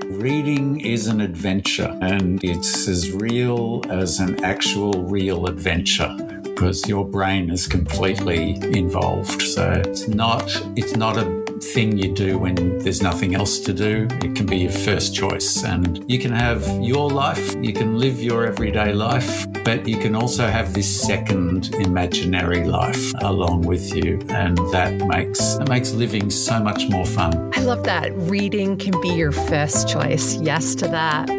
Reading is an adventure, and it's as real as an actual real adventure because your brain is completely involved. So it's not a thing you do when there's nothing else to do. It can be your first choice, and you can have your life, you can live your everyday life, but you can also have this second imaginary life along with you, and that makes living so much more fun. I love that. Reading can be your first choice. Yes to that.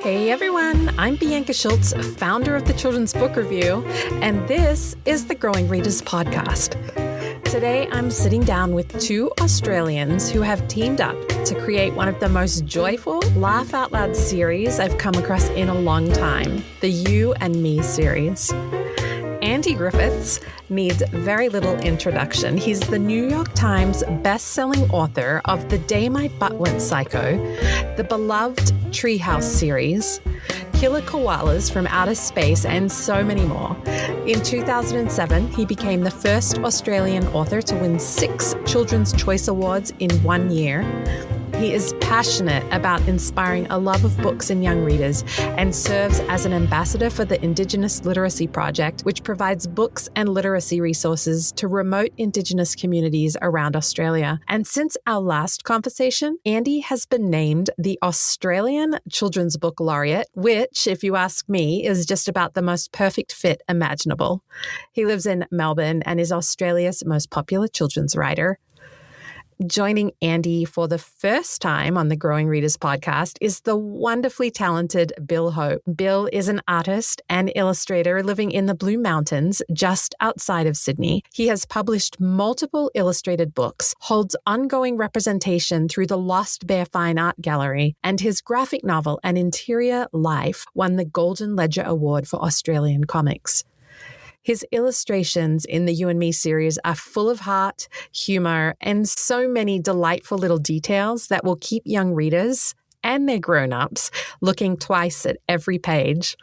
Hey everyone, I'm Bianca Schulze, founder of the Children's Book Review, and this is the Growing Readers Podcast. Today, I'm sitting down with two Australians who have teamed up to create one of the most joyful, laugh-out-loud series I've come across in a long time, the You and Me series. Andy Griffiths needs very little introduction. He's the New York Times best-selling author of The Day My Butt Went Psycho, the beloved Treehouse series, Killer Koalas from Outer Space, and so many more. In 2007, he became the first Australian author to win 6 Children's Choice Awards in 1 year. He is passionate about inspiring a love of books in young readers and serves as an ambassador for the Indigenous Literacy Project, which provides books and literacy resources to remote Indigenous communities around Australia. And since our last conversation, Andy has been named the Australian Children's Book Laureate, which, if you ask me, is just about the most perfect fit imaginable. He lives in Melbourne and is Australia's most popular children's writer. Joining Andy for the first time on the Growing Readers podcast is the wonderfully talented Bill Hope. Bill is an artist and illustrator living in the Blue Mountains just outside of Sydney. He has published multiple illustrated books, holds ongoing representation through the Lost Bear Fine Art Gallery, and his graphic novel An Interior Life won the Golden Ledger Award for Australian comics. His illustrations in the You and Me series are full of heart, humor, and so many delightful little details that will keep young readers and their grown-ups looking twice at every page.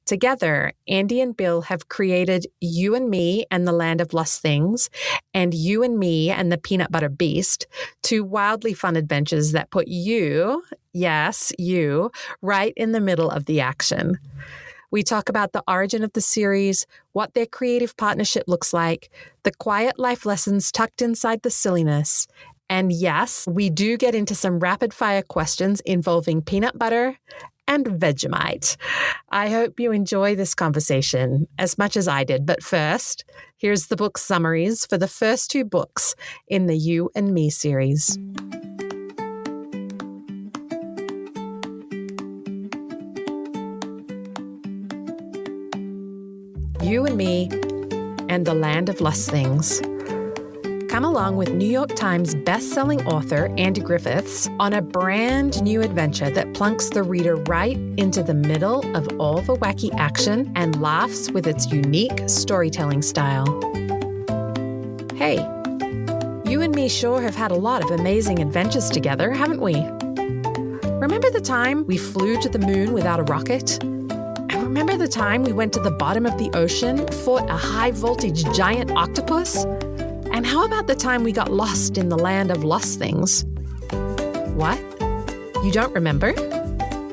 Together, Andy and Bill have created You and Me and the Land of Lost Things and You and Me and the Peanut Butter Beast, 2 wildly fun adventures that put you, yes, you, right in the middle of the action. We talk about the origin of the series, what their creative partnership looks like, the quiet life lessons tucked inside the silliness. And yes, we do get into some rapid-fire questions involving peanut butter and Vegemite. I hope you enjoy this conversation as much as I did. But first, here's the book summaries for the first 2 books in the You and Me series. You and Me and the Land of Lost Things. Come along with New York Times best-selling author Andy Griffiths on a brand new adventure that plunks the reader right into the middle of all the wacky action and laughs with its unique storytelling style. Hey, you and me sure have had a lot of amazing adventures together, haven't we? Remember the time we flew to the moon without a rocket? Remember the time we went to the bottom of the ocean, fought a high-voltage giant octopus? And how about the time we got lost in the Land of Lost Things? What? You don't remember?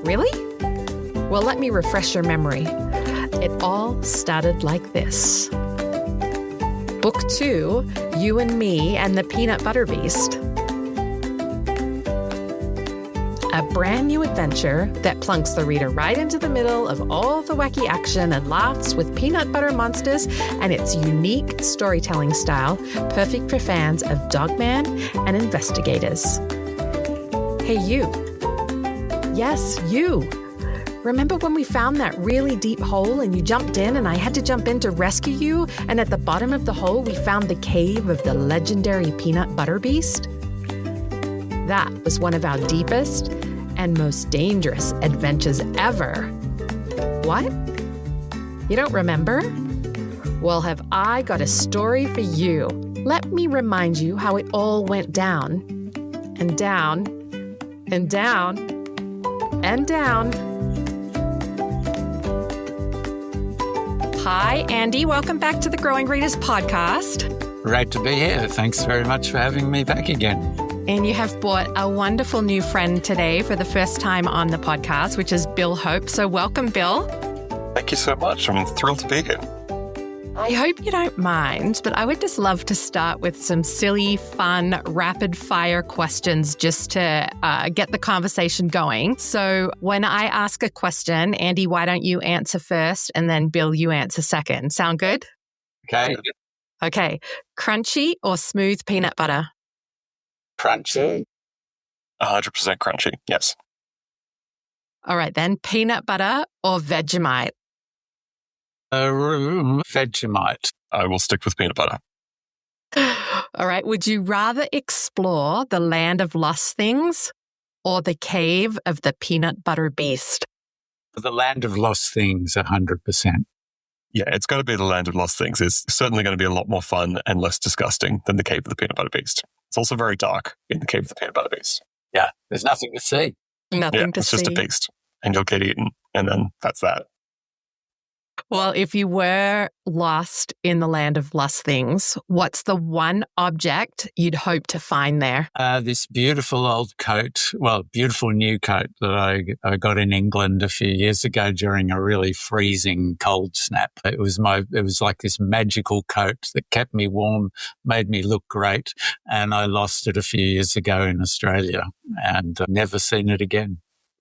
Really? Well, let me refresh your memory. It all started like this. Book 2, You and Me and the Peanut Butter Beast. A brand new adventure that plunks the reader right into the middle of all the wacky action and laughs with peanut butter monsters and its unique storytelling style, perfect for fans of Dogman and investigators. Hey, you. Yes, you. Remember when we found that really deep hole and you jumped in and I had to jump in to rescue you, and at the bottom of the hole we found the cave of the legendary Peanut Butter Beast? That was one of our deepest and most dangerous adventures ever. What? You don't remember? Well, have I got a story for you. Let me remind you how it all went down. And down, and down, and down. Hi, Andy. Welcome back to the Growing Readers podcast. Great to be here. Thanks very much for having me back again. And you have brought a wonderful new friend today for the first time on the podcast, which is Bill Hope. So welcome, Bill. Thank you so much. I'm thrilled to be here. I hope you don't mind, but I would just love to start with some silly, fun, rapid-fire questions just to get the conversation going. So when I ask a question, Andy, why don't you answer first, and then Bill, you answer second. Sound good? Okay. Okay. Crunchy or smooth peanut butter? Crunchy. 100% crunchy, yes. All right, then. Peanut butter or Vegemite? Vegemite. I will stick with peanut butter. All right. Would you rather explore the land of lost things or the cave of the peanut butter beast? The land of lost things, 100%. Yeah, it's got to be the land of lost things. It's certainly going to be a lot more fun and less disgusting than the cave of the peanut butter beast. It's also very dark in the cave of the peanut butter beast. Yeah, there's nothing to see. Nothing to it's see. just a beast, and you'll get eaten, and then that's that. Well, if you were lost in the land of lost things, what's the one object you'd hope to find there? This beautiful old coat, beautiful new coat that I got in England a few years ago during a really freezing cold snap. It was like this magical coat that kept me warm, made me look great, and I lost it a few years ago in Australia and never seen it again.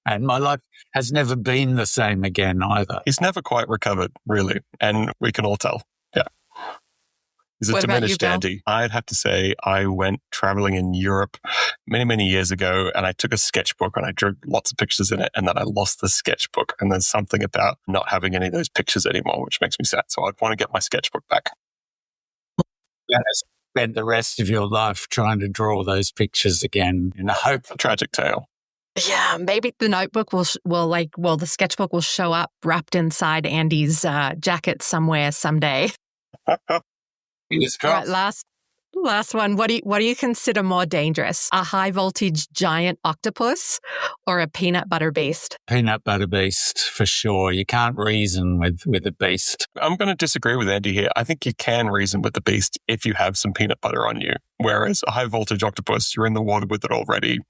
And my life has never been the same again either. He's never quite recovered, really, and we can all tell. Yeah. He's a diminished Andy. I'd have to say I went traveling in Europe many, many years ago, and I took a sketchbook and I drew lots of pictures in it, and then I lost the sketchbook. And there's something about not having any of those pictures anymore, which makes me sad. So I'd want to get my sketchbook back. Yeah, spend the rest of your life trying to draw those pictures again in a hope. A tragic tale. Yeah, maybe the notebook the sketchbook will show up wrapped inside Andy's jacket somewhere someday. Fingers crossed. All right, last one. What do you consider more dangerous? A high voltage giant octopus or a peanut butter beast? Peanut butter beast, for sure. You can't reason with a beast. I'm going to disagree with Andy here. I think you can reason with the beast if you have some peanut butter on you. Whereas a high voltage octopus, you're in the water with it already.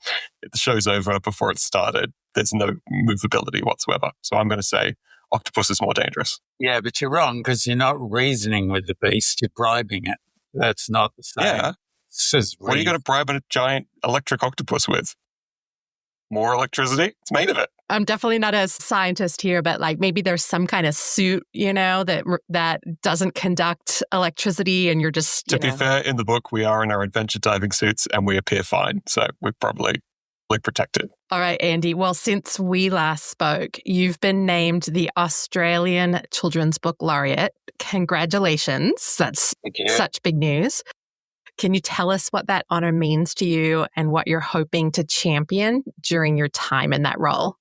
The show's over before it started. There's no movability whatsoever. So I'm going to say octopus is more dangerous. Yeah, but you're wrong because you're not reasoning with the beast. You're bribing it. That's not the same. Yeah. What are you going to bribe a giant electric octopus with? More electricity? It's made of it. I'm definitely not a scientist here, but maybe there's some kind of suit, that doesn't conduct electricity, and you're just. To be fair, in the book, we are in our adventure diving suits and we appear fine, so we're probably protected. All right, Andy. Well, since we last spoke, you've been named the Australian Children's Book Laureate. Congratulations. That's such big news. Can you tell us what that honor means to you and what you're hoping to champion during your time in that role?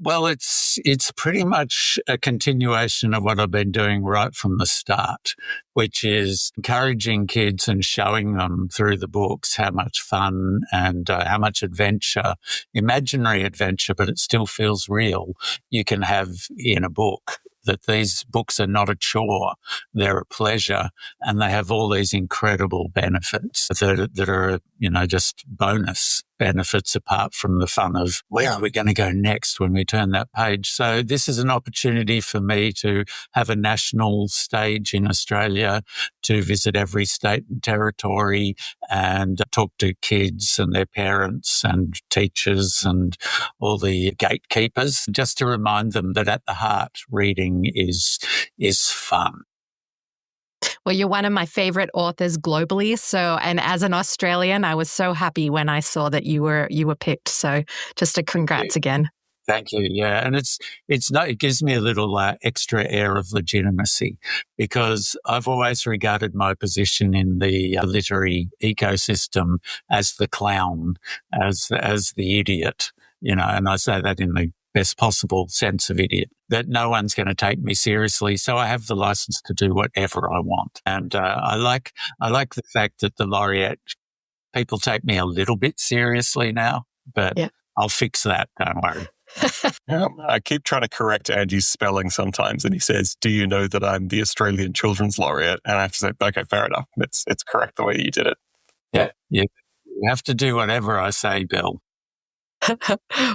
Well, it's pretty much a continuation of what I've been doing right from the start, which is encouraging kids and showing them through the books how much fun and how much adventure, imaginary adventure, but it still feels real, you can have in a book. That these books are not a chore, they're a pleasure, and they have all these incredible benefits that are, just bonus benefits apart from the fun of where are we going to go next when we turn that page. So this is an opportunity for me to have a national stage in Australia, to visit every state and territory and talk to kids and their parents and teachers and all the gatekeepers, just to remind them that at the heart, reading is fun. Well, you're one of my favorite authors globally. So, and as an Australian, I was so happy when I saw that you were picked. So, just a congrats again. Thank you. Yeah, and it gives me a little extra air of legitimacy because I've always regarded my position in the literary ecosystem as the clown, as the idiot, and I say that in the best possible sense of idiot, that no one's going to take me seriously. So I have the license to do whatever I want. And I like the fact that the laureate, people take me a little bit seriously now, but I'll fix that. Don't worry. Yeah, I keep trying to correct Andy's spelling sometimes, and he says, "Do you know that I'm the Australian Children's Laureate?" And I have to say, "Okay, fair enough. It's correct the way you did it." Yeah, you have to do whatever I say, Bill.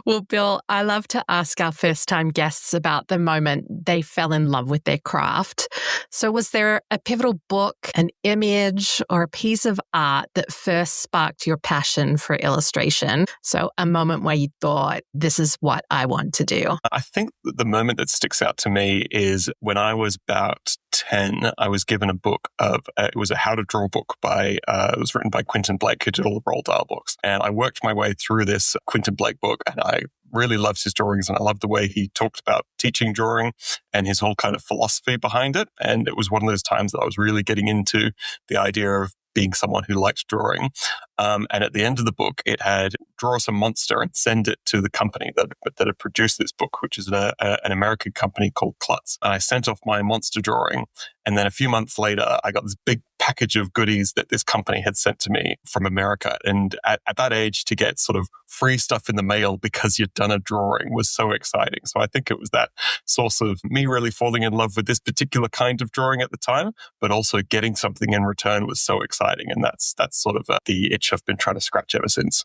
Well, Bill, I love to ask our first-time guests about the moment they fell in love with their craft. So was there a pivotal book, an image, or a piece of art that first sparked your passion for illustration? So a moment where you thought, this is what I want to do. I think the moment that sticks out to me is when I was about 10, I was given a book of, it was a how to draw book it was written by Quentin Blake, who did all the Roald Dahl books. And I worked my way through this Quentin Blake book, and I really loved his drawings, and I loved the way he talked about teaching drawing and his whole kind of philosophy behind it. And it was one of those times that I was really getting into the idea of being someone who liked drawing. And at the end of the book, it had draw us a monster and send it to the company that had produced this book, which is an American company called Klutz. And I sent off my monster drawing. And then a few months later, I got this big package of goodies that this company had sent to me from America. And at that age, to get sort of free stuff in the mail because you'd done a drawing was so exciting. So I think it was that source of me really falling in love with this particular kind of drawing at the time, but also getting something in return was so exciting. And that's sort of the itch I've been trying to scratch ever since.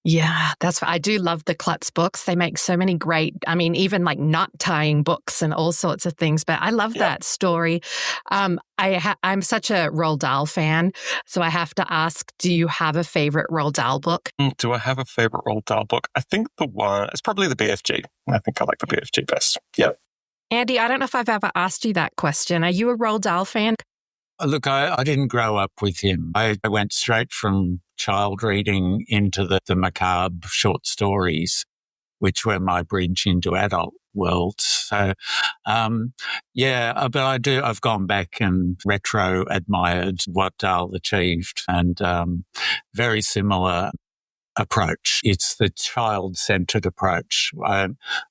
Yeah, I do love the Klutz books. They make so many great, even like knot tying books and all sorts of things. But I love that story. I'm such a Roald Dahl fan, so I have to ask, do you have a favorite Roald Dahl book? Do I have a favorite Roald Dahl book? I think it's probably the BFG. I think I like the BFG best. Yeah. Andy, I don't know if I've ever asked you that question. Are you a Roald Dahl fan? Look, I didn't grow up with him. I went straight from child reading into the macabre short stories, which were my bridge into adult world. So, but I've gone back and retro admired what Dahl achieved, and very similar approach. It's the child-centered approach.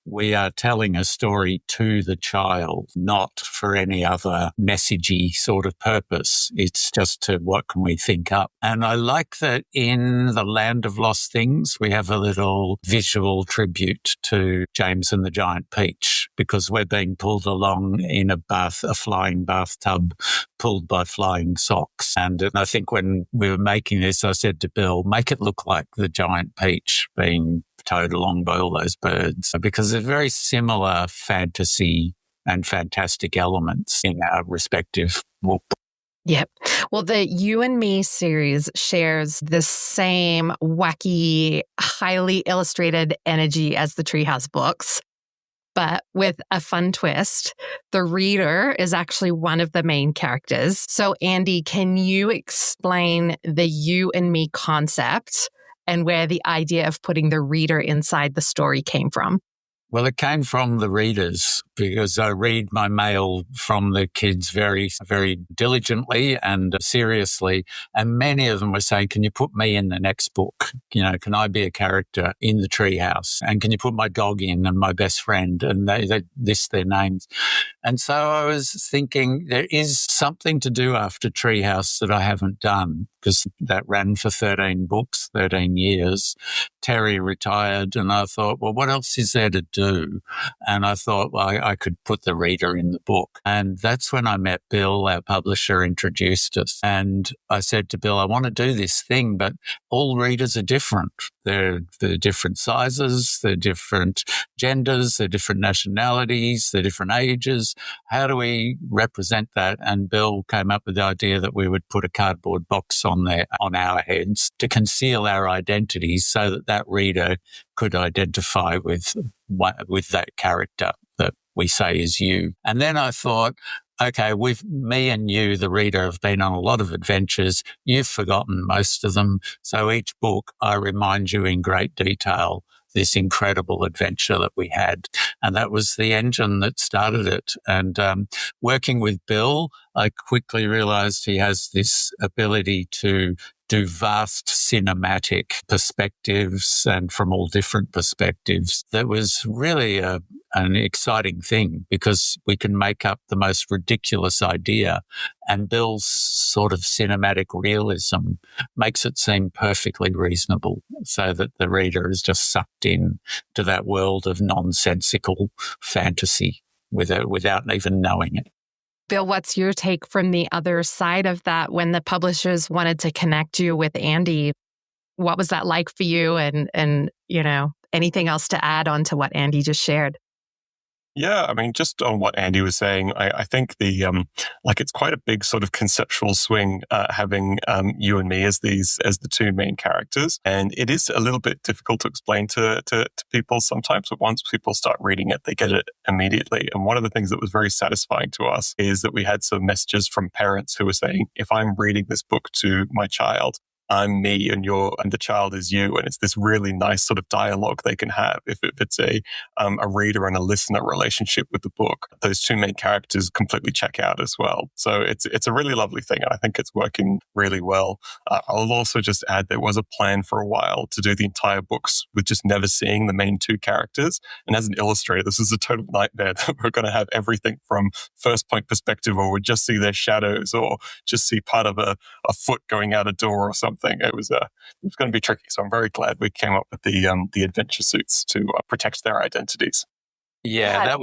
We are telling a story to the child, not for any other messagey sort of purpose. It's just to what can we think up. And I like that in The Land of Lost Things, we have a little visual tribute to James and the Giant Peach, because we're being pulled along in a flying bathtub pulled by flying socks. And I think when we were making this, I said to Bill, make it look like the giant peach being towed along by all those birds, because they're very similar fantasy and fantastic elements in our respective book. Yep. Well, the You and Me series shares the same wacky, highly illustrated energy as the Treehouse books, but with a fun twist. The reader is actually one of the main characters. So, Andy, can you explain the You and Me concept and where the idea of putting the reader inside the story came from? Well, it came from the readers, because I read my mail from the kids very, very diligently and seriously. And many of them were saying, can you put me in the next book? Can I be a character in the Treehouse? And can you put my dog in and my best friend? And they list their names. And so I was thinking there is something to do after Treehouse that I haven't done, because that ran for 13 books, 13 years. Terry retired, and I thought, well, what else is there to do? And I thought, well, I could put the reader in the book. And that's when I met Bill, our publisher, introduced us. And I said to Bill, I want to do this thing, but all readers are different. They're different sizes, they're different genders, they're different nationalities, they're different ages. How do we represent that? And Bill came up with the idea that we would put a cardboard box on our heads to conceal our identities, so that reader could identify with that character that we say is you. And then I thought, okay, me and you, the reader, have been on a lot of adventures. You've forgotten most of them. So each book, I remind you in great detail this incredible adventure that we had. And that was the engine that started it. And working with Bill, I quickly realized he has this ability to do vast cinematic perspectives and from all different perspectives. That was really an exciting thing because we can make up the most ridiculous idea, and Bill's sort of cinematic realism makes it seem perfectly reasonable so that the reader is just sucked in to that world of nonsensical fantasy without even knowing it. Bill, what's your take from the other side of that when the publishers wanted to connect you with Andy? What was that like for you? And anything else to add on to what Andy just shared? Yeah, I mean, just on what Andy was saying, I think it's quite a big sort of conceptual swing having you and me as the two main characters, and it is a little bit difficult to explain to people sometimes. But once people start reading it, they get it immediately. And one of the things that was very satisfying to us is that we had some messages from parents who were saying, "If I'm reading this book to my child, I'm me and the child is you." And it's this really nice sort of dialogue they can have if it's a reader and a listener relationship with the book. Those two main characters completely check out as well. So it's a really lovely thing. And I think it's working really well. I'll also just add there was a plan for a while to do the entire books with just never seeing the main two characters. And as an illustrator, this is a total nightmare that we're going to have everything from first point perspective, or we just see their shadows, or just see part of a foot going out a door or something. It was going to be tricky. So I'm very glad we came up with the adventure suits to protect their identities. Yeah, that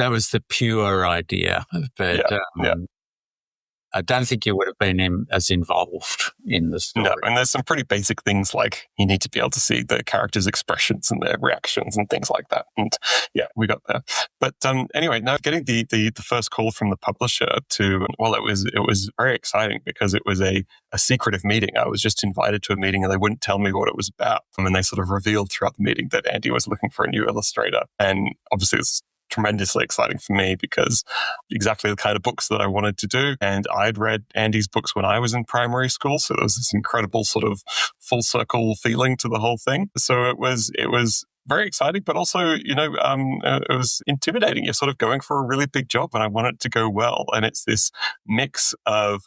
was the pure idea, but I don't think you would have been as involved in the story. No, and there's some pretty basic things like you need to be able to see the characters' expressions and their reactions and things like that. And yeah, we got there. But anyway, now getting the first call from the publisher it was very exciting because it was a secretive meeting. I was just invited to a meeting and they wouldn't tell me what it was about. And they sort of revealed throughout the meeting that Andy was looking for a new illustrator. And obviously it's tremendously exciting for me because exactly the kind of books that I wanted to do. And I'd read Andy's books when I was in primary school. So there was this incredible sort of full circle feeling to the whole thing. So it was very exciting, but also, it was intimidating. You're sort of going for a really big job and I want it to go well. And it's this mix of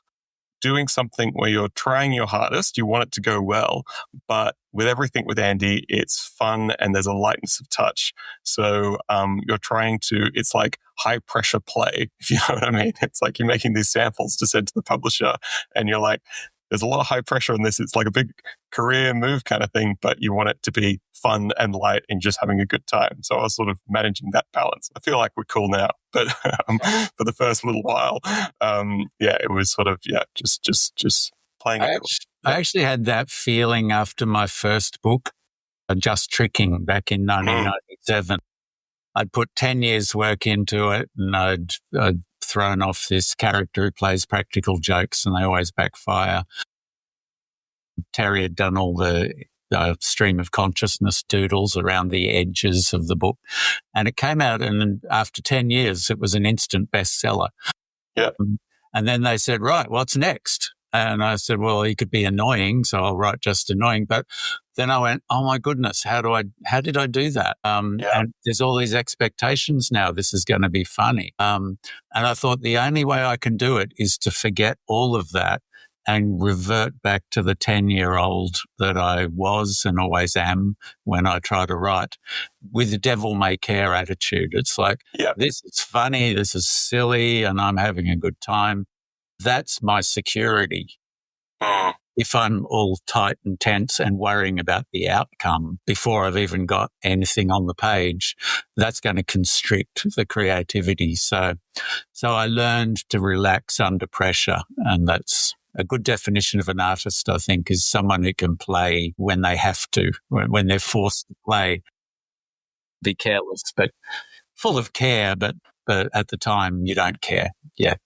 doing something where you're trying your hardest, you want it to go well, but with everything with Andy, it's fun and there's a lightness of touch. So it's like high pressure play, if you know what I mean. It's like you're making these samples to send to the publisher and you're like, there's a lot of high pressure on this. It's like a big career move kind of thing, but you want it to be fun and light and just having a good time. So I was sort of managing that balance. I feel like we're cool now, but for the first little while, it was sort of, just playing. I actually had that feeling after my first book, Just Tricking, back in 1997. I'd put 10 years work into it and I'd thrown off this character who plays practical jokes and they always backfire. Terry had done all the stream of consciousness doodles around the edges of the book. And it came out and after 10 years, it was an instant bestseller. Yeah. And then they said, right, what's next? And I said, well, he could be annoying, so I'll write just annoying. But then I went, oh my goodness, how did I do that? And there's all these expectations now. This is going to be funny. And I thought the only way I can do it is to forget all of that and revert back to the 10-year-old that I was and always am when I try to write with the devil may care attitude. It's like, this is funny, this is silly, and I'm having a good time. That's my security. If I'm all tight and tense and worrying about the outcome before I've even got anything on the page, that's going to constrict the creativity. So I learned to relax under pressure, and that's a good definition of an artist, I think, is someone who can play when they have to, when they're forced to play. Be careless, but full of care, but at the time you don't care. Yeah.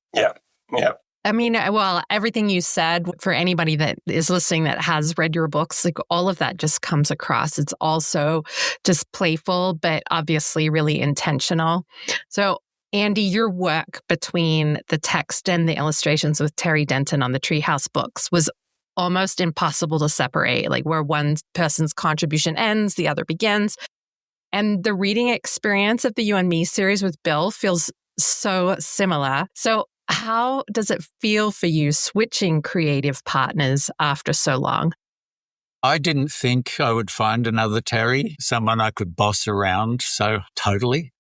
I mean, well, everything you said, for anybody that is listening that has read your books, like all of that just comes across. It's also just playful, but obviously really intentional. So, Andy, your work between the text and the illustrations with Terry Denton on the Treehouse books was almost impossible to separate, like where one person's contribution ends, the other begins. And the reading experience of the You and Me series with Bill feels so similar. So How does it feel for you switching creative partners after so long? I didn't think I would find another Terry, someone I could boss around so totally.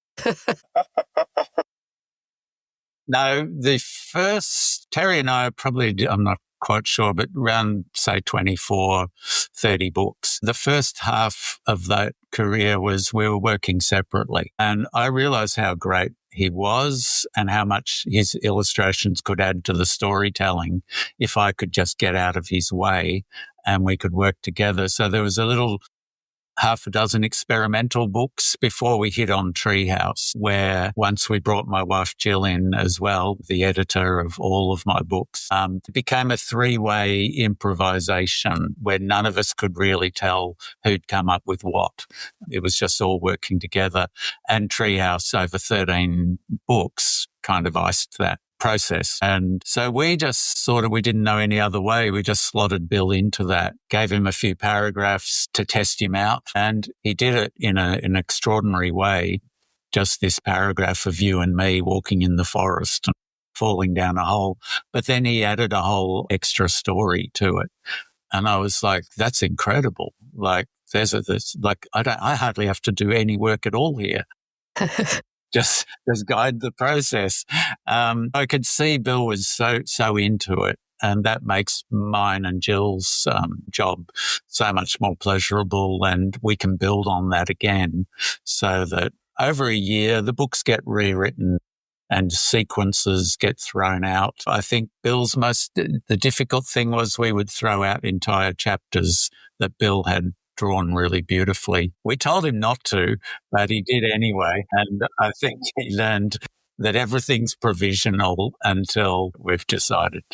No, the first, Terry and I probably, I'm not quite sure, but around, say, 24, 30 books. The first half of that career was we were working separately. And I realized how great he was and how much his illustrations could add to the storytelling if I could just get out of his way and we could work together. So there was a little half a dozen experimental books before we hit on Treehouse, where once we brought my wife Jill in as well, the editor of all of my books, it became a three-way improvisation where none of us could really tell who'd come up with what. It was just all working together. And Treehouse, over 13 books, kind of iced that process. And so we just we didn't know any other way. We just slotted Bill into that, gave him a few paragraphs to test him out. And he did it in an extraordinary way. Just this paragraph of you and me walking in the forest and falling down a hole. But then he added a whole extra story to it. And I was like, that's incredible. Like I hardly have to do any work at all here. Just guide the process. I could see Bill was so into it, and that makes mine and Jill's job so much more pleasurable, and we can build on that again so that over a year the books get rewritten and sequences get thrown out. I think the difficult thing was we would throw out entire chapters that Bill had drawn really beautifully. We told him not to, but he did anyway. And I think he learned that everything's provisional until we've decided.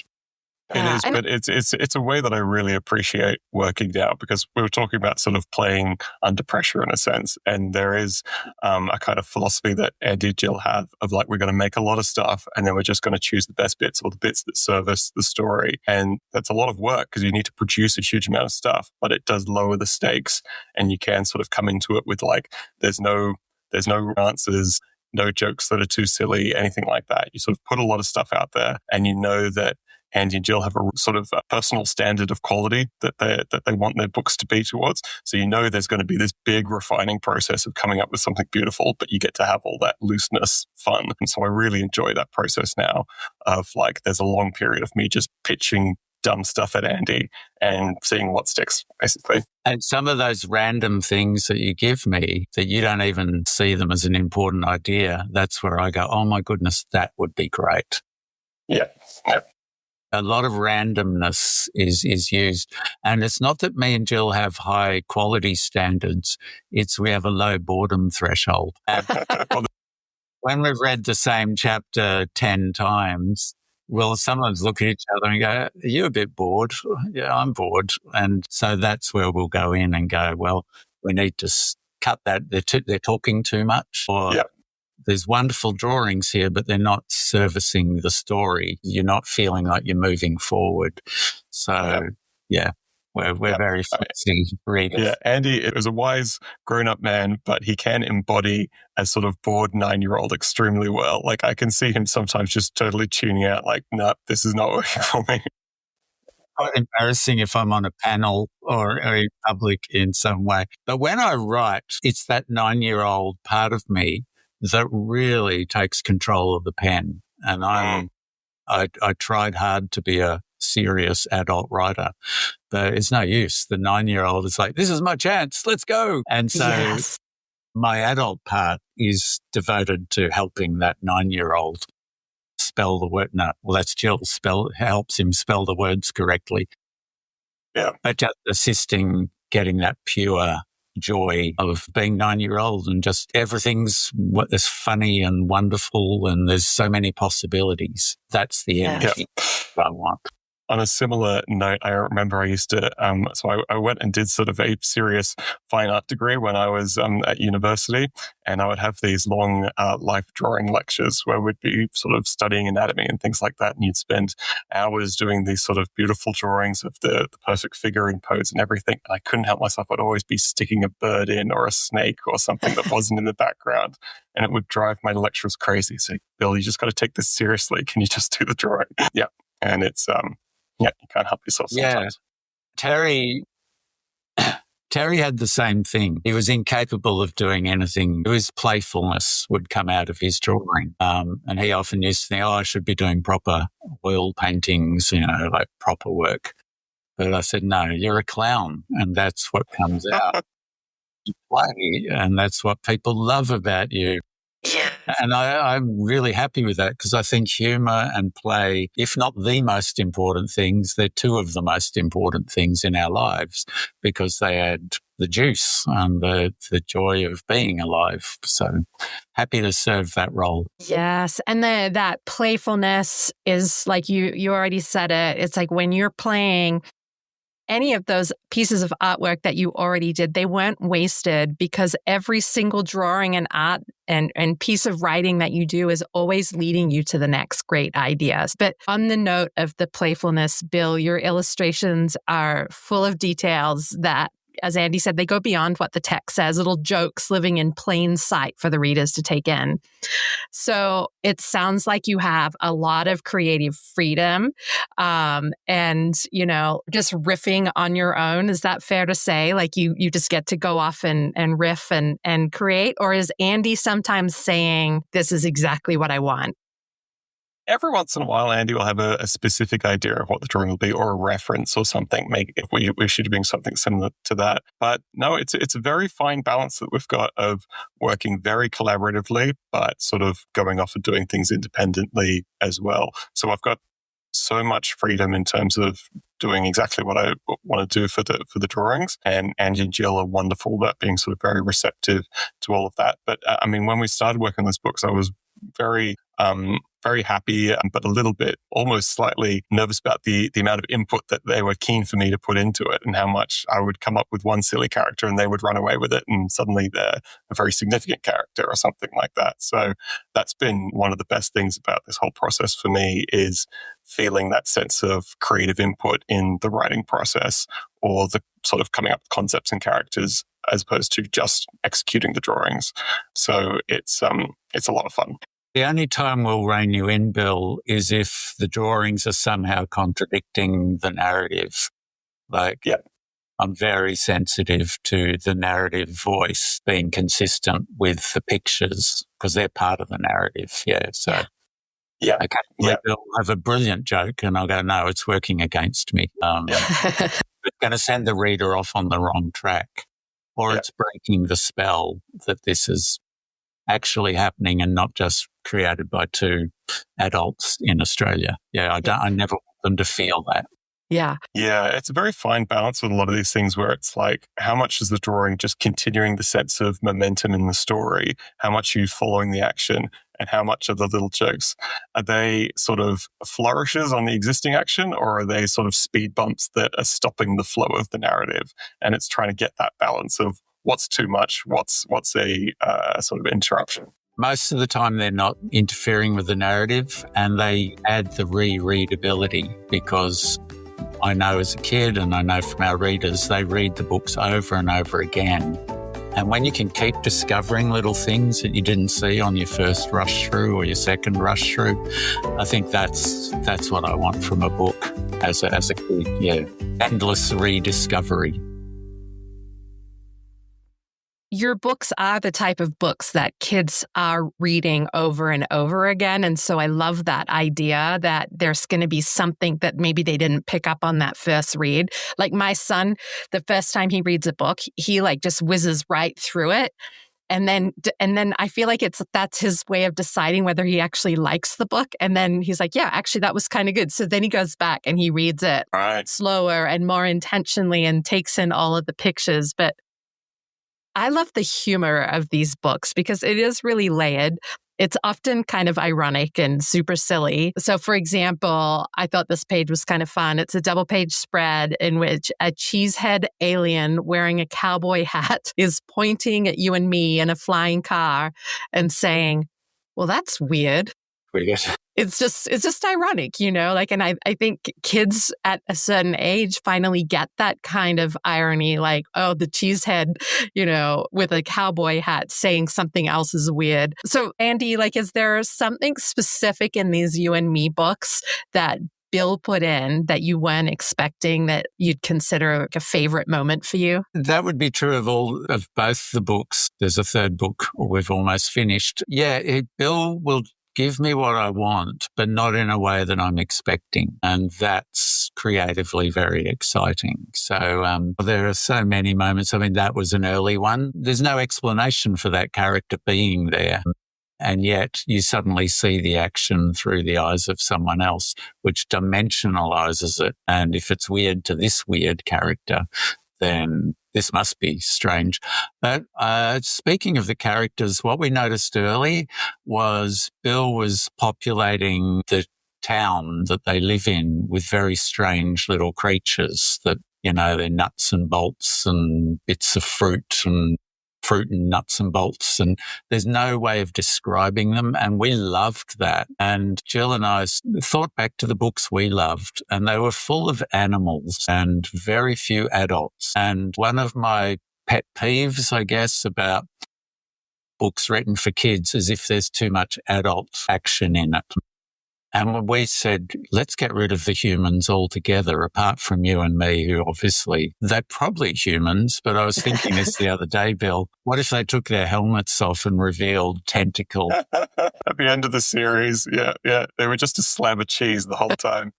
It is, but it's a way that I really appreciate working now, because we were talking about sort of playing under pressure in a sense. And there is a kind of philosophy that Andy and Jill have of like, we're going to make a lot of stuff and then we're just going to choose the best bits or the bits that service the story. And that's a lot of work because you need to produce a huge amount of stuff, but it does lower the stakes and you can sort of come into it with like, there's no answers, no jokes that are too silly, anything like that. You sort of put a lot of stuff out there and you know that Andy and Jill have a sort of a personal standard of quality that they want their books to be towards. So you know there's going to be this big refining process of coming up with something beautiful, but you get to have all that looseness, fun. And so I really enjoy that process now of like, there's a long period of me just pitching dumb stuff at Andy and seeing what sticks, basically. And some of those random things that you give me that you don't even see them as an important idea, that's where I go, oh my goodness, that would be great. Yeah. A lot of randomness is used. And it's not that me and Jill have high quality standards. It's we have a low boredom threshold. When we've read the same chapter 10 times, we'll sometimes look at each other and go, are you a bit bored? Yeah, I'm bored. And so that's where we'll go in and go, well, we need to cut that. They're talking too much. Or there's wonderful drawings here, but they're not servicing the story. You're not feeling like you're moving forward. So, we're very fancy readers. Yeah, Andy is a wise, grown-up man, but he can embody a sort of bored 9-year-old extremely well. Like, I can see him sometimes just totally tuning out, like, no, this is not working for me. Quite embarrassing if I'm on a panel or in public in some way. But when I write, it's that 9-year-old part of me that really takes control of the pen. And I tried hard to be a serious adult writer, but it's no use. The 9-year-old is like, this is my chance, let's go. And so my adult part is devoted to helping that 9-year-old spell the word. No, well, that's Jill, helps him spell the words correctly. Yeah. But just assisting getting that pure joy of being 9-year-old and just everything's is funny and wonderful and there's so many possibilities. That's the energy I want. on a similar note, I remember I used to, so I went and did sort of a serious fine art degree when I was at university, and I would have these long life drawing lectures where we'd be sort of studying anatomy and things like that, and you'd spend hours doing these sort of beautiful drawings of the perfect figure in pose and everything, and I couldn't help myself. I'd always be sticking a bird in or a snake or something that wasn't in the background, and it would drive my lecturers crazy. So, Bill, you just got to take this seriously. Can you just do the drawing? Yeah. And it's, you can't help yourself sometimes. Yeah. Terry had the same thing. He was incapable of doing anything. His playfulness would come out of his drawing. And he often used to think, I should be doing proper oil paintings, like proper work. But I said, no, you're a clown. And that's what comes out. You play, and that's what people love about you. Yeah. And I'm really happy with that, because I think humour and play, if not the most important things, they're two of the most important things in our lives, because they add the juice and the joy of being alive. So happy to serve that role. Yes. And that playfulness is like you already said it. It's like when you're playing, any of those pieces of artwork that you already did, they weren't wasted, because every single drawing and art and piece of writing that you do is always leading you to the next great ideas. But on the note of the playfulness, Bill, your illustrations are full of details that, as Andy said, they go beyond what the text says, little jokes living in plain sight for the readers to take in. So it sounds like you have a lot of creative freedom and, just riffing on your own. Is that fair to say? Like you just get to go off and riff and create? Or is Andy sometimes saying, this is exactly what I want? Every once in a while, Andy will have a specific idea of what the drawing will be, or a reference or something. Maybe if we should be doing something similar to that. But no, it's a very fine balance that we've got of working very collaboratively, but sort of going off and doing things independently as well. So I've got so much freedom in terms of doing exactly what I want to do for the drawings. And Andy and Jill are wonderful about being sort of very receptive to all of that. But when we started working on these books, I was very happy, but a little bit, almost slightly nervous about the amount of input that they were keen for me to put into it, and how much I would come up with one silly character and they would run away with it, and suddenly they're a very significant character or something like that. So that's been one of the best things about this whole process for me, is feeling that sense of creative input in the writing process, or the sort of coming up with concepts and characters, as opposed to just executing the drawings. So it's a lot of fun. The only time we'll rein you in, Bill, is if the drawings are somehow contradicting the narrative. I'm very sensitive to the narrative voice being consistent with the pictures, because they're part of the narrative. Yeah. So, Bill have a brilliant joke, and I'll go, no, it's working against me. It's going to send the reader off on the wrong track, or it's breaking the spell that this is actually happening and not just created by two adults in Australia. I never want them to feel that. Yeah. Yeah, it's a very fine balance with a lot of these things, where it's like, how much is the drawing just continuing the sense of momentum in the story? How much are you following the action? And how much of the little jokes, are they sort of flourishes on the existing action, or are they sort of speed bumps that are stopping the flow of the narrative? And it's trying to get that balance of what's too much, what's a sort of interruption. Most of the time they're not interfering with the narrative, and they add the rereadability, because I know as a kid, and I know from our readers, they read the books over and over again. And when you can keep discovering little things that you didn't see on your first rush through or your second rush through, I think that's what I want from a book as a kid. Yeah, endless rediscovery. Your books are the type of books that kids are reading over and over again. And so I love that idea that there's going to be something that maybe they didn't pick up on that first read. Like my son, the first time he reads a book, he just whizzes right through it. And then I feel like that's his way of deciding whether he actually likes the book. And then he's like, yeah, actually, that was kind of good. So then he goes back and he reads it slower and more intentionally and takes in all of the pictures. But I love the humor of these books because it is really layered. It's often kind of ironic and super silly. So, for example, I thought this page was kind of fun. It's a double page spread in which a cheesehead alien wearing a cowboy hat is pointing at you and me in a flying car and saying, well, that's weird. Weird. It's just ironic, you know, like, and I think kids at a certain age finally get that kind of irony, like, oh, the cheesehead, you know, with a cowboy hat saying something else is weird. So Andy, like, is there something specific in these You and Me books that Bill put in that you weren't expecting that you'd consider like a favorite moment for you? That would be true of both the books. There's a third book we've almost finished. Yeah, Bill will give me what I want, but not in a way that I'm expecting. And that's creatively very exciting. So there are so many moments. I mean, that was an early one. There's no explanation for that character being there. And yet you suddenly see the action through the eyes of someone else, which dimensionalizes it. And if it's weird to this weird character, then this must be strange. But speaking of the characters, what we noticed early was Bill was populating the town that they live in with very strange little creatures that, you know, they're nuts and bolts and bits of fruit and nuts and bolts, and there's no way of describing them. And we loved that. And Jill and I thought back to the books we loved, and they were full of animals and very few adults. And one of my pet peeves, I guess, about books written for kids is if there's too much adult action in it. And we said, let's get rid of the humans altogether, apart from you and me, who obviously, they're probably humans. But I was thinking this the other day, Bill, what if they took their helmets off and revealed tentacle? At the end of the series, yeah. They were just a slab of cheese the whole time.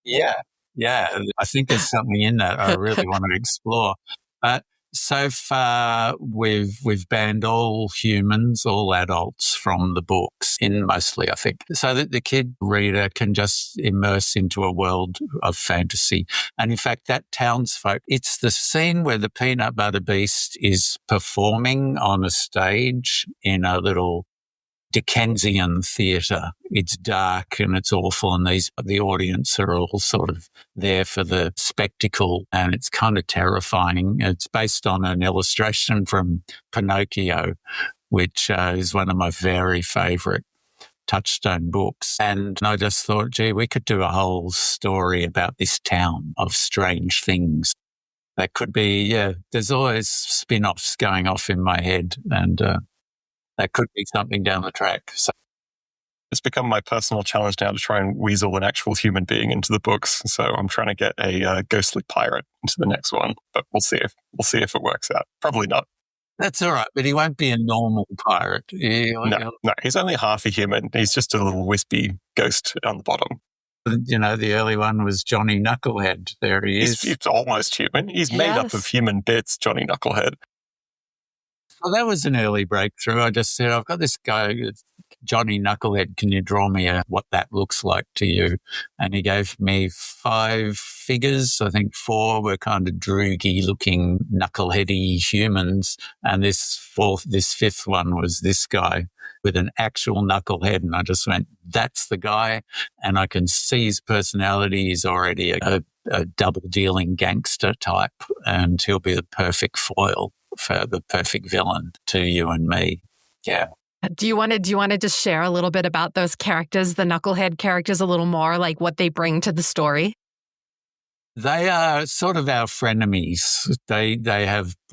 Yeah. I think there's something in that I really want to explore. But so far, we've banned all humans, all adults from the books, in mostly, I think, so that the kid reader can just immerse into a world of fantasy. And in fact, that townsfolk, it's the scene where the peanut butter beast is performing on a stage in a little Dickensian theatre. It's dark and it's awful, and the audience are all sort of there for the spectacle, and it's kind of terrifying. It's based on an illustration from Pinocchio, which is one of my very favourite touchstone books. And I just thought, gee, we could do a whole story about this town of strange things. That could be, there's always spin-offs going off in my head, and that could be something down the track. So it's become my personal challenge now to try and weasel an actual human being into the books. So I'm trying to get a ghostly pirate into the next one, but we'll see if it works out. Probably not. That's all right, but he won't be a normal pirate. No, he's only half a human. He's just a little wispy ghost on the bottom. You know, the early one was Johnny Knucklehead. There he is. He's almost human. He's made up of human bits, Johnny Knucklehead. Well, that was an early breakthrough. I just said, I've got this guy, Johnny Knucklehead. Can you draw me what that looks like to you? And he gave me 5 figures. I think 4 were kind of droogy-looking, knuckleheady humans. And this 5th one was this guy with an actual knucklehead. And I just went, that's the guy. And I can see his personality. He's already a double-dealing gangster type, and he'll be the perfect foil for the perfect villain to you and me. Yeah. Do you want to just share a little bit about those characters, the Knucklehead characters, a little more, like what they bring to the story? They are sort of our frenemies.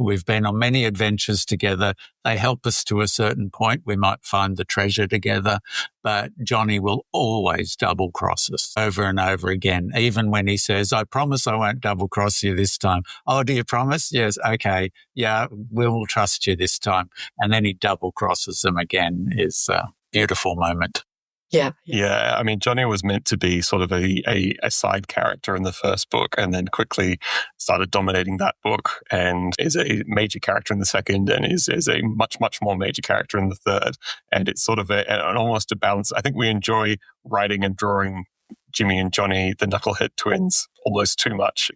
We've been on many adventures together. They help us to a certain point. We might find the treasure together, but Johnny will always double cross us over and over again. Even when he says, I promise I won't double cross you this time. Oh, do you promise? Yes. Okay. Yeah, we'll trust you this time. And then he double crosses them again. Is a beautiful moment. Yeah. I mean, Johnny was meant to be sort of a side character in the first book, and then quickly started dominating that book, and is a major character in the second, and is a much, much more major character in the third. And it's sort of almost a balance. I think we enjoy writing and drawing Jimmy and Johnny, the Knucklehead twins, almost too much.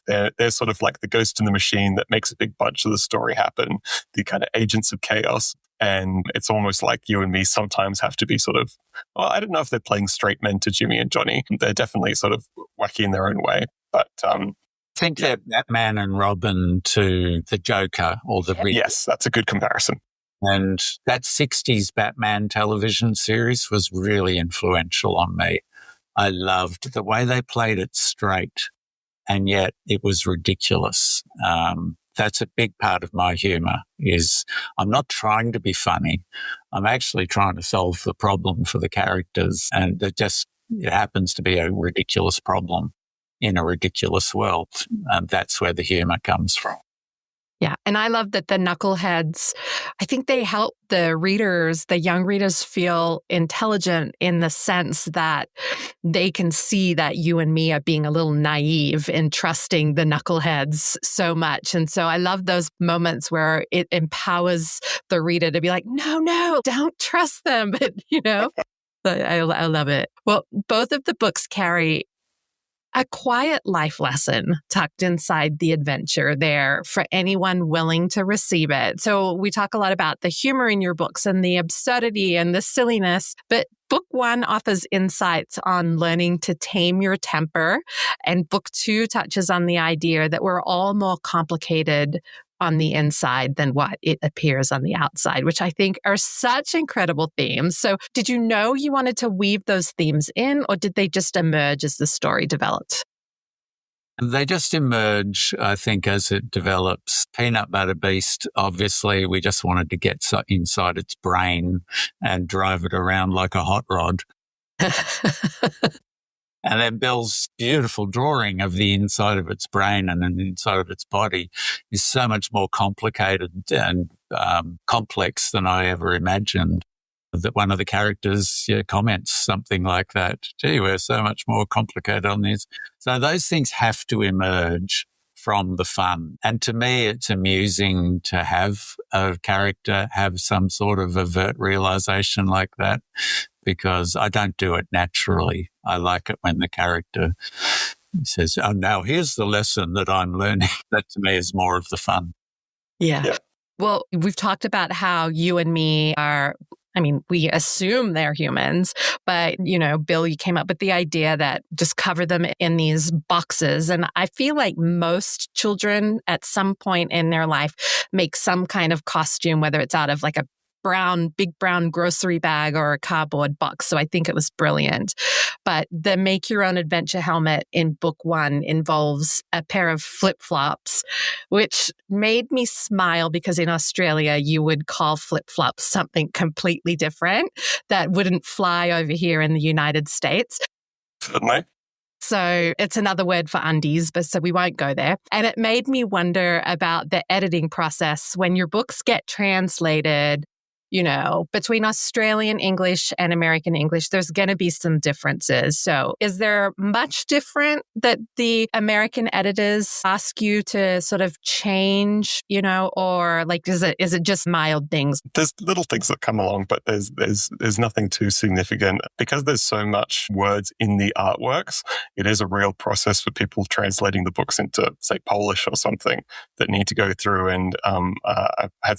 They're sort of like the ghost in the machine that makes a big bunch of the story happen, the kind of agents of chaos. And it's almost like you and me sometimes have to be sort of, well, I don't know if they're playing straight men to Jimmy and Johnny. They're definitely sort of wacky in their own way. But I think they're Batman and Robin to the Joker or the Riddler. Yes, that's a good comparison. And that 60s Batman television series was really influential on me. I loved the way they played it straight, and yet it was ridiculous. That's a big part of my humor is I'm not trying to be funny. I'm actually trying to solve the problem for the characters, and it happens to be a ridiculous problem in a ridiculous world. And that's where the humor comes from. Yeah. And I love that the knuckleheads, I think they help the readers, the young readers, feel intelligent in the sense that they can see that you and me are being a little naive in trusting the knuckleheads so much. And so I love those moments where it empowers the reader to be like, no, don't trust them. But, I love it. Well, both of the books carry a quiet life lesson tucked inside the adventure there for anyone willing to receive it. So we talk a lot about the humor in your books and the absurdity and the silliness, but book one offers insights on learning to tame your temper, and book two touches on the idea that we're all more complicated on the inside than what it appears on the outside, which I think are such incredible themes. So did you know you wanted to weave those themes in, or did they just emerge as the story developed? They just emerge, I think, as it develops. Peanut Butter Beast, obviously, we just wanted to get inside its brain and drive it around like a hot rod. And then Bill's beautiful drawing of the inside of its brain and the inside of its body is so much more complicated and complex than I ever imagined. That one of the characters comments something like that. Gee, we're so much more complicated on this. So those things have to emerge from the fun. And to me, it's amusing to have a character have some sort of overt realization like that, because I don't do it naturally. I like it when the character says, oh, now here's the lesson that I'm learning. That to me is more of the fun. Yeah. Well, we've talked about how you and me are, we assume they're humans, but, Bill, you came up with the idea that just cover them in these boxes. And I feel like most children at some point in their life make some kind of costume, whether it's out of like a big brown grocery bag or a cardboard box. So I think it was brilliant. But the Make Your Own Adventure helmet in book one involves a pair of flip-flops, which made me smile because in Australia, you would call flip-flops something completely different that wouldn't fly over here in the United States. Certainly. So it's another word for undies, but so we won't go there. And it made me wonder about the editing process when your books get translated. Between Australian English and American English, there's going to be some differences. So is there much different that the American editors ask you to sort of change, or like, is it just mild things? There's little things that come along, but there's nothing too significant. Because there's so much words in the artworks, it is a real process for people translating the books into, say, Polish or something that need to go through. And I've had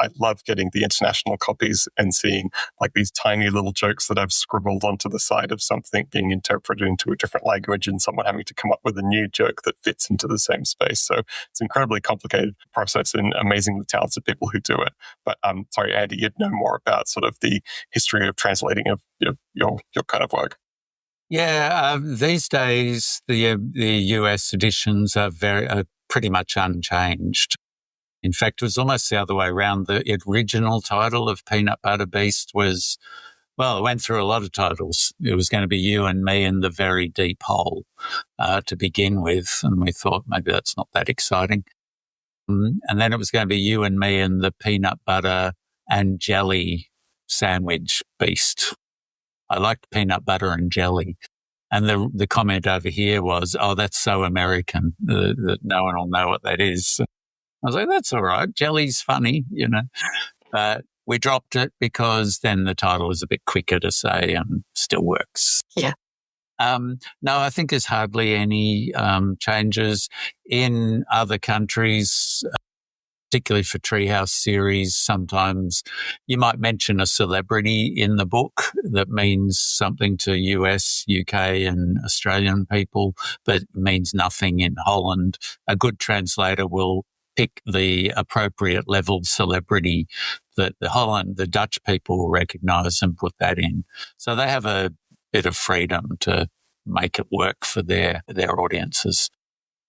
I love getting the international copies and seeing like these tiny little jokes that I've scribbled onto the side of something being interpreted into a different language and someone having to come up with a new joke that fits into the same space. So it's an incredibly complicated process and amazingly talented people who do it. But sorry, Andy, you'd know more about sort of the history of translating of your kind of work. Yeah, these days the US editions are pretty much unchanged. In fact, it was almost the other way around. The original title of Peanut Butter Beast was, it went through a lot of titles. It was going to be You and Me in the Very Deep Hole to begin with. And we thought maybe that's not that exciting. And then it was going to be You and Me in the Peanut Butter and Jelly Sandwich Beast. I liked peanut butter and jelly. And the comment over here was, oh, that's so American that no one will know what that is. I was like, that's all right. Jelly's funny, but we dropped it because then the title is a bit quicker to say and still works. Yeah. No, I think there's hardly any changes in other countries. Particularly for Treehouse series, sometimes you might mention a celebrity in the book that means something to US, UK and Australian people, but means nothing in Holland. A good translator will pick the appropriate level celebrity that the Dutch people will recognise and put that in. So they have a bit of freedom to make it work for their audiences.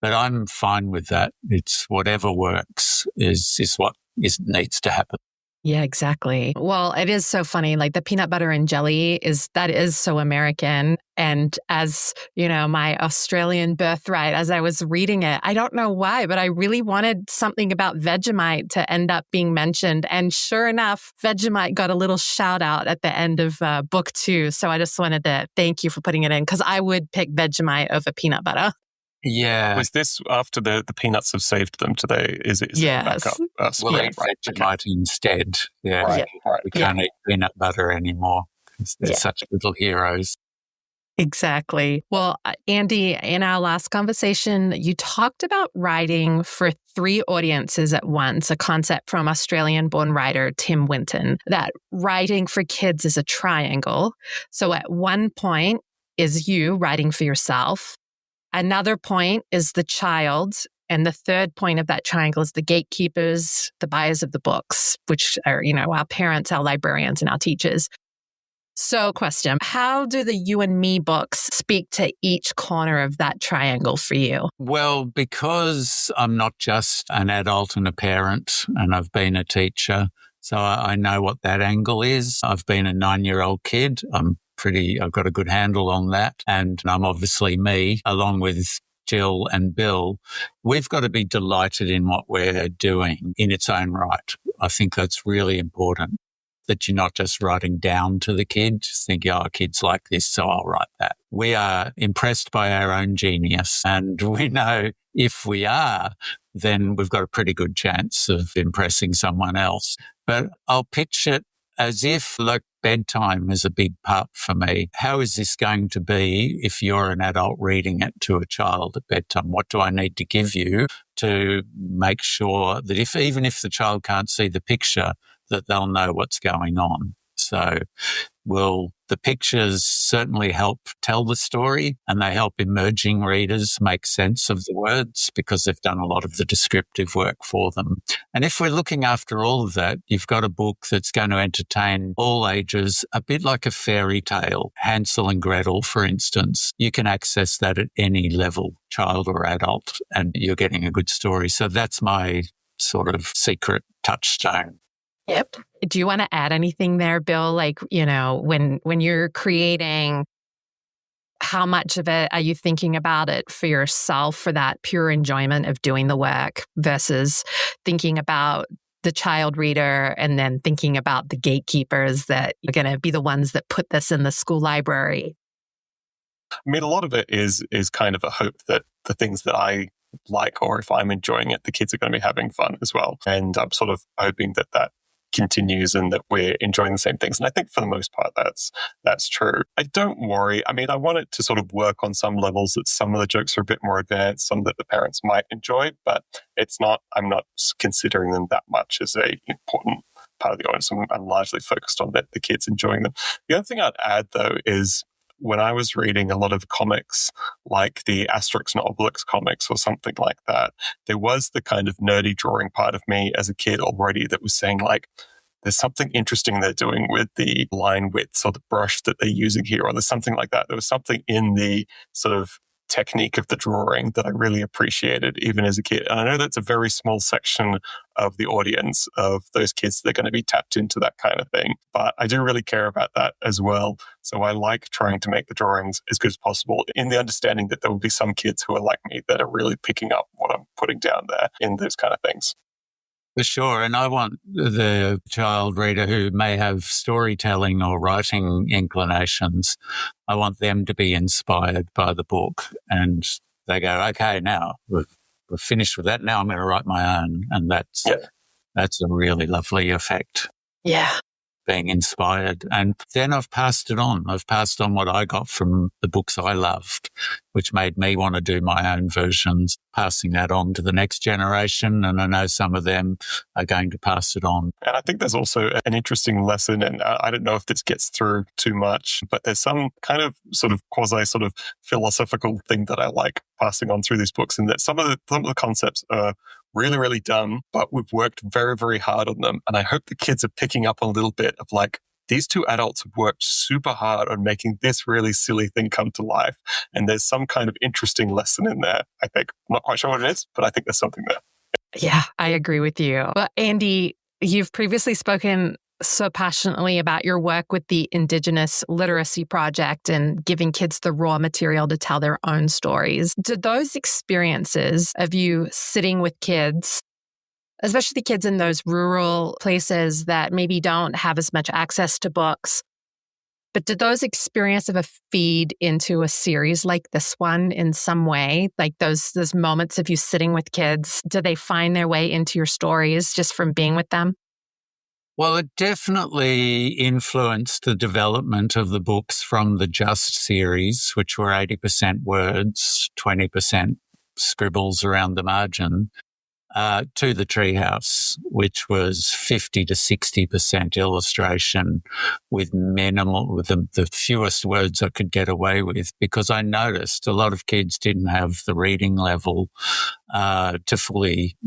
But I'm fine with that. It's whatever works is what needs to happen. Yeah, exactly. Well, it is so funny. Like the peanut butter and jelly is so American. And as, my Australian birthright, as I was reading it, I don't know why, but I really wanted something about Vegemite to end up being mentioned. And sure enough, Vegemite got a little shout out at the end of book 2. So I just wanted to thank you for putting it in because I would pick Vegemite over peanut butter. Yeah. Was this after the peanuts have saved them today? Is it yes. back up? We'll eat Vegemite instead. Yeah. Right. We can't eat peanut butter anymore because they're such little heroes. Exactly. Well, Andy, in our last conversation, you talked about writing for 3 audiences at once, a concept from Australian-born writer Tim Winton, that writing for kids is a triangle. So at one point is you writing for yourself. Another point is the child. And the third point of that triangle is the gatekeepers, the buyers of the books, which are, our parents, our librarians, and our teachers. So question, how do the You and Me books speak to each corner of that triangle for you? Well, because I'm not just an adult and a parent, and I've been a teacher, so I know what that angle is. I've been a 9-year-old kid. I've got a good handle on that. And I'm obviously me, along with Jill and Bill. We've got to be delighted in what we're doing in its own right. I think that's really important, that you're not just writing down to the kid, just thinking, kids like this, so I'll write that. We are impressed by our own genius, and we know if we are, then we've got a pretty good chance of impressing someone else. But I'll pitch it as if bedtime is a big part for me. How is this going to be if you're an adult reading it to a child at bedtime? What do I need to give you to make sure that even if the child can't see the picture, that they'll know what's going on? So the pictures certainly help tell the story, and they help emerging readers make sense of the words because they've done a lot of the descriptive work for them. And if we're looking after all of that, you've got a book that's going to entertain all ages, a bit like a fairy tale. Hansel and Gretel, for instance, you can access that at any level, child or adult, and you're getting a good story. So that's my sort of secret touchstone. Yep. Do you want to add anything there, Bill? Like, when you're creating, how much of it are you thinking about it for yourself, for that pure enjoyment of doing the work versus thinking about the child reader and then thinking about the gatekeepers that are going to be the ones that put this in the school library? I mean, a lot of it is kind of a hope that the things that I like, or if I'm enjoying it, the kids are going to be having fun as well. And I'm sort of hoping that continues and that we're enjoying the same things. And I think for the most part, that's true. I don't worry. I mean, I want it to sort of work on some levels that some of the jokes are a bit more advanced, some that the parents might enjoy, but I'm not considering them that much as a important part of the audience. I'm largely focused on the kids enjoying them. The other thing I'd add though is, when I was reading a lot of comics, like the Asterix and Obelix comics or something like that, there was the kind of nerdy drawing part of me as a kid already that was saying, like, there's something interesting they're doing with the line widths or the brush that they're using here, or there's something like that. There was something in the sort of technique of the drawing that I really appreciated even as a kid. And I know that's a very small section of the audience of those kids that are going to be tapped into that kind of thing. But I do really care about that as well. So I like trying to make the drawings as good as possible in the understanding that there will be some kids who are like me that are really picking up what I'm putting down there in those kind of things. For sure. And I want the child reader who may have storytelling or writing inclinations, I want them to be inspired by the book. And they go, okay, now we're finished with that. Now I'm going to write my own. And that's a really lovely effect. Yeah. being inspired. And then I've passed it on. I've passed on what I got from the books I loved, which made me want to do my own versions, passing that on to the next generation. And I know some of them are going to pass it on. And I think there's also an interesting lesson, and I don't know if this gets through too much, but there's some kind of sort of quasi sort of philosophical thing that I like passing on through these books, and that some of the concepts are really, really dumb, but we've worked very, very hard on them. And I hope the kids are picking up a little bit of like, these two adults have worked super hard on making this really silly thing come to life. And there's some kind of interesting lesson in there, I think. I'm not quite sure what it is, but I think there's something there. Yeah, I agree with you. But Andy, you've previously spoken so passionately about your work with the Indigenous Literacy Project and giving kids the raw material to tell their own stories. Did those experiences of you sitting with kids, especially kids in those rural places that maybe don't have as much access to books, but did those experiences of a feed into a series like this one in some way? Like those moments of you sitting with kids, do they find their way into your stories just from being with them? Well, it definitely influenced the development of the books from the Just series, which were 80% words, 20% scribbles around the margin, to the Treehouse, which was 50 to 60% illustration with the fewest words I could get away with, because I noticed a lot of kids didn't have the reading level to fully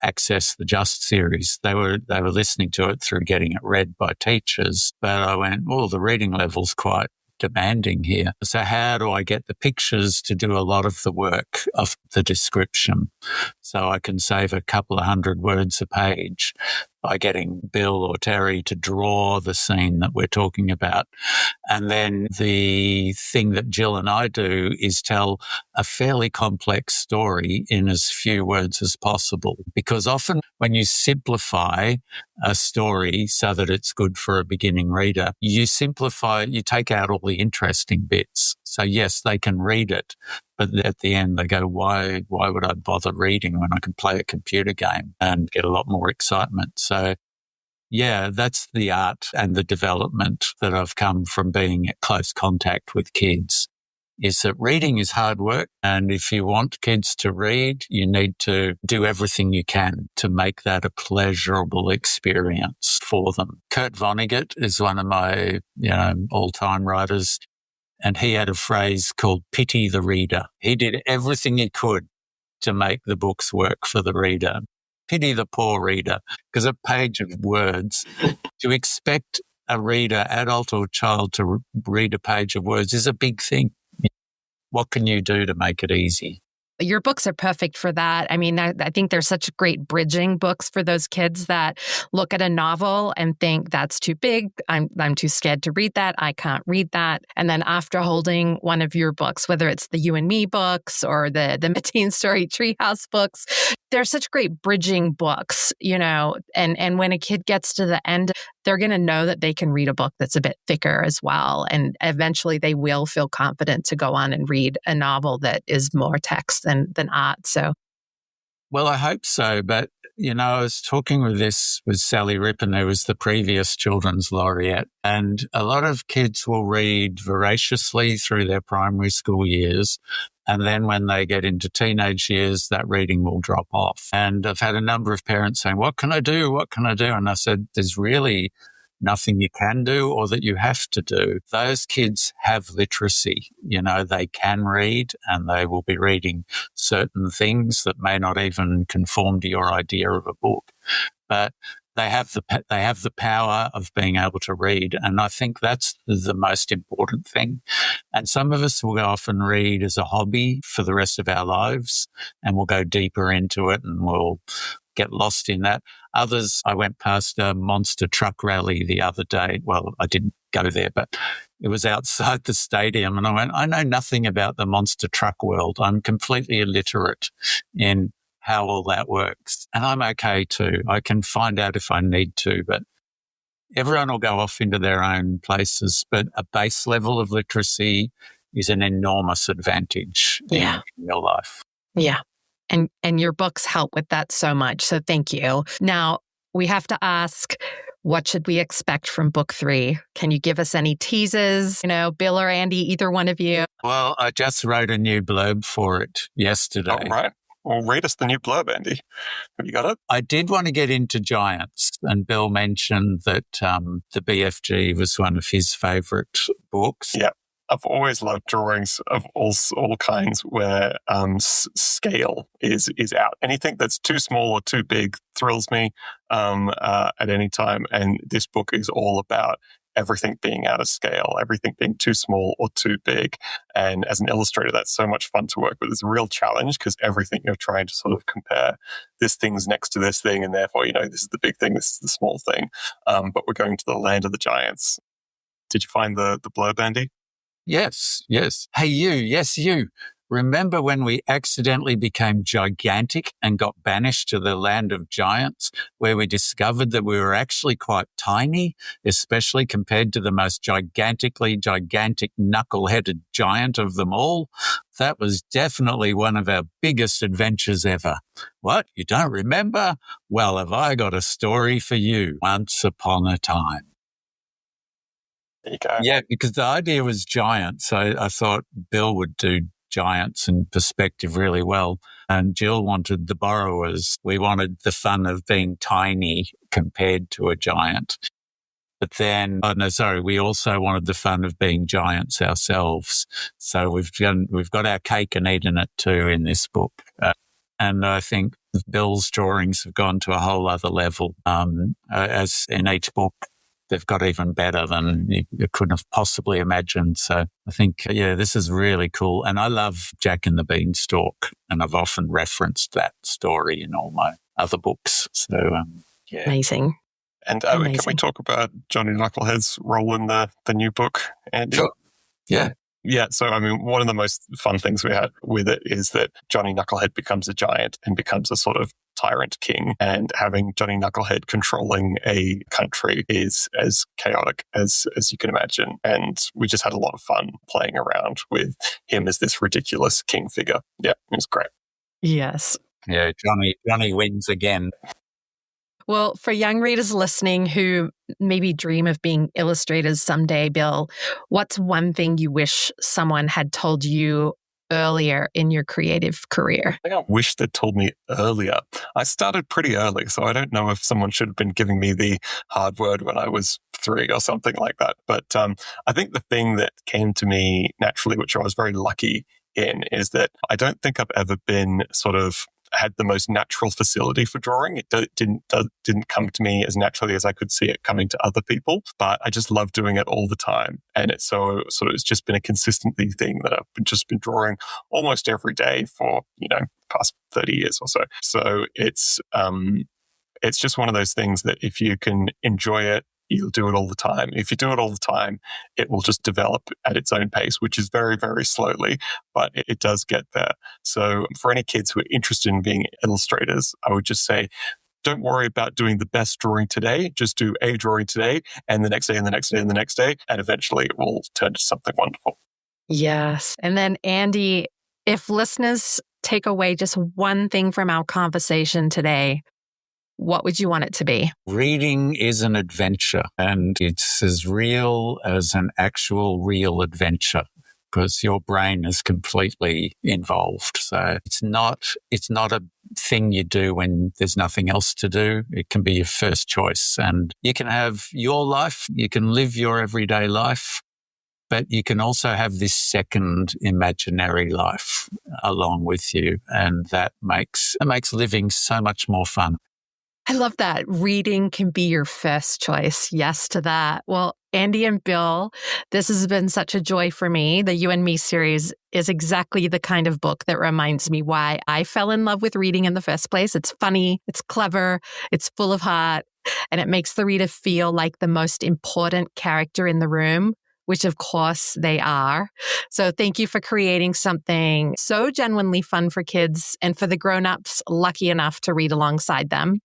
access the Just series. They were listening to it through getting it read by teachers, but I went, well, the reading level's quite demanding here. So how do I get the pictures to do a lot of the work of the description so I can save a couple of 100 words a page by getting Bill or Terry to draw the scene that we're talking about? And then the thing that Jill and I do is tell a fairly complex story in as few words as possible, because often when you simplify a story so that it's good for a beginning reader, you take out all the interesting bits. So yes, they can read it, but at the end they go, why would I bother reading when I can play a computer game and get a lot more excitement? So yeah, that's the art and the development that I've come from being at close contact with kids, is that reading is hard work. And if you want kids to read, you need to do everything you can to make that a pleasurable experience for them. Kurt Vonnegut is one of my, all-time writers. And he had a phrase called pity the reader. He did everything he could to make the books work for the reader. Pity the poor reader, because a page of words, to expect a reader, adult or child, to read a page of words is a big thing. What can you do to make it easy? Your books are perfect for that. I mean, I think they're such great bridging books for those kids that look at a novel and think that's too big. I'm too scared to read that. I can't read that. And then after holding one of your books, whether it's the You and Me books or the Teen Story Treehouse books, they're such great bridging books, and when a kid gets to the end, they're going to know that they can read a book that's a bit thicker as well. And eventually they will feel confident to go on and read a novel that is more text than art. So, well, I hope so. But, I was talking with Sally Rippon, who was the previous children's laureate. And a lot of kids will read voraciously through their primary school years. And then when they get into teenage years, that reading will drop off. And I've had a number of parents saying, what can I do? What can I do? And I said, there's really nothing you can do or that you have to do. Those kids have literacy. They can read, and they will be reading certain things that may not even conform to your idea of a book. But they have the power of being able to read. And I think that's the most important thing. And some of us will go off and read as a hobby for the rest of our lives, and we'll go deeper into it and we'll get lost in that. Others, I went past a monster truck rally the other day. Well, I didn't go there, but it was outside the stadium. And I went, I know nothing about the monster truck world. I'm completely illiterate in how all that works. And I'm okay too. I can find out if I need to, but everyone will go off into their own places. But a base level of literacy is an enormous advantage in your life. Yeah. And your books help with that so much. So thank you. Now, we have to ask, What should we expect from book 3? Can you give us any teases? Bill or Andy, either one of you. Well, I just wrote a new blurb for it yesterday. All right. Well, read us the new blurb, Andy. Have you got it? I did want to get into giants, and Bill mentioned that the BFG was one of his favourite books. Yeah. I've always loved drawings of all kinds where scale is out. Anything that's too small or too big thrills me at any time. And this book is all about everything being out of scale, everything being too small or too big. And as an illustrator, that's so much fun to work with. It's a real challenge because everything you're trying to sort of compare, this thing's next to this thing, and therefore, this is the big thing, this is the small thing. But we're going to the land of the giants. Did you find the blurb, Andy? Yes. Hey, you. Remember when we accidentally became gigantic and got banished to the land of giants, where we discovered that we were actually quite tiny, especially compared to the most gigantic knuckle-headed giant of them all? That was definitely one of our biggest adventures ever. What? You don't remember? Well, have I got a story for you. Once upon a time. There you go. Yeah, because the idea was giants. I thought Bill would do giants in perspective really well. And Jill wanted the borrowers. We wanted the fun of being tiny compared to a giant. But then, we also wanted the fun of being giants ourselves. So we've got our cake and eaten it too in this book. And I think Bill's drawings have gone to a whole other level. As in each book, they've got even better than you couldn't have possibly imagined. So I think, this is really cool. And I love Jack and the Beanstalk, and I've often referenced that story in all my other books. So, Amazing. And can we talk about Johnny Knucklehead's role in the new book, Andy? Sure. Yeah. Yeah, so one of the most fun things we had with it is that Johnny Knucklehead becomes a giant and becomes a sort of tyrant king, and having Johnny Knucklehead controlling a country is as chaotic as you can imagine. And we just had a lot of fun playing around with him as this ridiculous king figure. Yeah, it was great. Yes. Yeah, Johnny wins again. Well, for young readers listening who maybe dream of being illustrators someday, Bill, what's one thing you wish someone had told you earlier in your creative career? I think I wish they'd told me earlier. I started pretty early, so I don't know if someone should have been giving me the hard word when I was 3 or something like that. But I think the thing that came to me naturally, which I was very lucky in, is that I don't think I've ever been sort of had the most natural facility for drawing. It didn't come to me as naturally as I could see it coming to other people, but I just love doing it all the time. And it's it's just been a consistently thing that I've just been drawing almost every day for, past 30 years or so. So it's just one of those things that if you can enjoy it, you'll do it all the time. If you do it all the time, it will just develop at its own pace, which is very, very slowly, but it does get there. So for any kids who are interested in being illustrators, I would just say, don't worry about doing the best drawing today. Just do a drawing today, and the next day, and the next day, and the next day, and eventually it will turn to something wonderful. Yes. And then, Andy, if listeners take away just one thing from our conversation today, what would you want it to be? Reading is an adventure, and it's as real as an actual real adventure, because your brain is completely involved. So it's not a thing you do when there's nothing else to do. It can be your first choice, and you can have your life, you can live your everyday life, but you can also have this second imaginary life along with you, and it makes living so much more fun. I love that. Reading can be your first choice. Yes to that. Well, Andy and Bill, this has been such a joy for me. The You and Me series is exactly the kind of book that reminds me why I fell in love with reading in the first place. It's funny, it's clever, it's full of heart, and it makes the reader feel like the most important character in the room, which of course they are. So thank you for creating something so genuinely fun for kids and for the grown-ups lucky enough to read alongside them.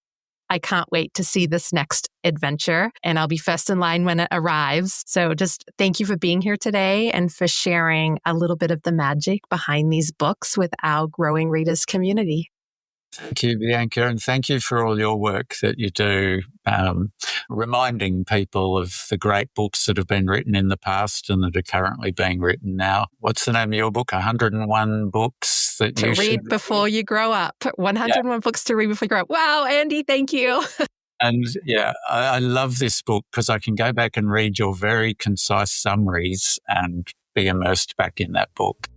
I can't wait to see this next adventure, and I'll be first in line when it arrives. So just thank you for being here today and for sharing a little bit of the magic behind these books with our growing readers community. Thank you, Bianca, and thank you for all your work that you do, reminding people of the great books that have been written in the past and that are currently being written now. What's the name of your book? 101 books that to you read should before you grow up. 101 books to read before you grow up. Wow, Andy, thank you. And I love this book because I can go back and read your very concise summaries and be immersed back in that book.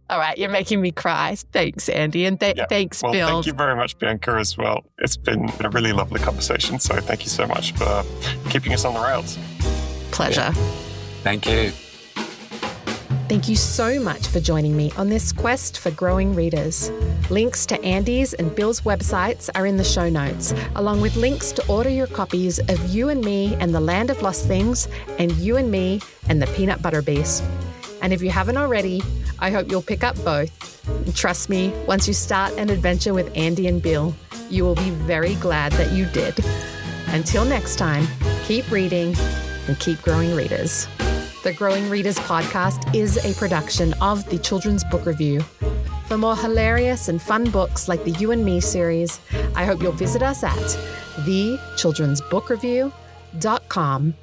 All right, you're making me cry. Thanks, Andy, and thanks, Bill. Well, thank you very much, Bianca, as well. It's been a really lovely conversation, so thank you so much for keeping us on the rails. Pleasure. Yeah. Thank you. Thank you so much for joining me on this quest for growing readers. Links to Andy's and Bill's websites are in the show notes, along with links to order your copies of You and Me and the Land of Lost Things and You and Me and the Peanut Butter Beast. And if you haven't already, I hope you'll pick up both. And trust me, once you start an adventure with Andy and Bill, you will be very glad that you did. Until next time, keep reading and keep growing readers. The Growing Readers podcast is a production of the Children's Book Review. For more hilarious and fun books like the You and Me series, I hope you'll visit us at thechildrensbookreview.com.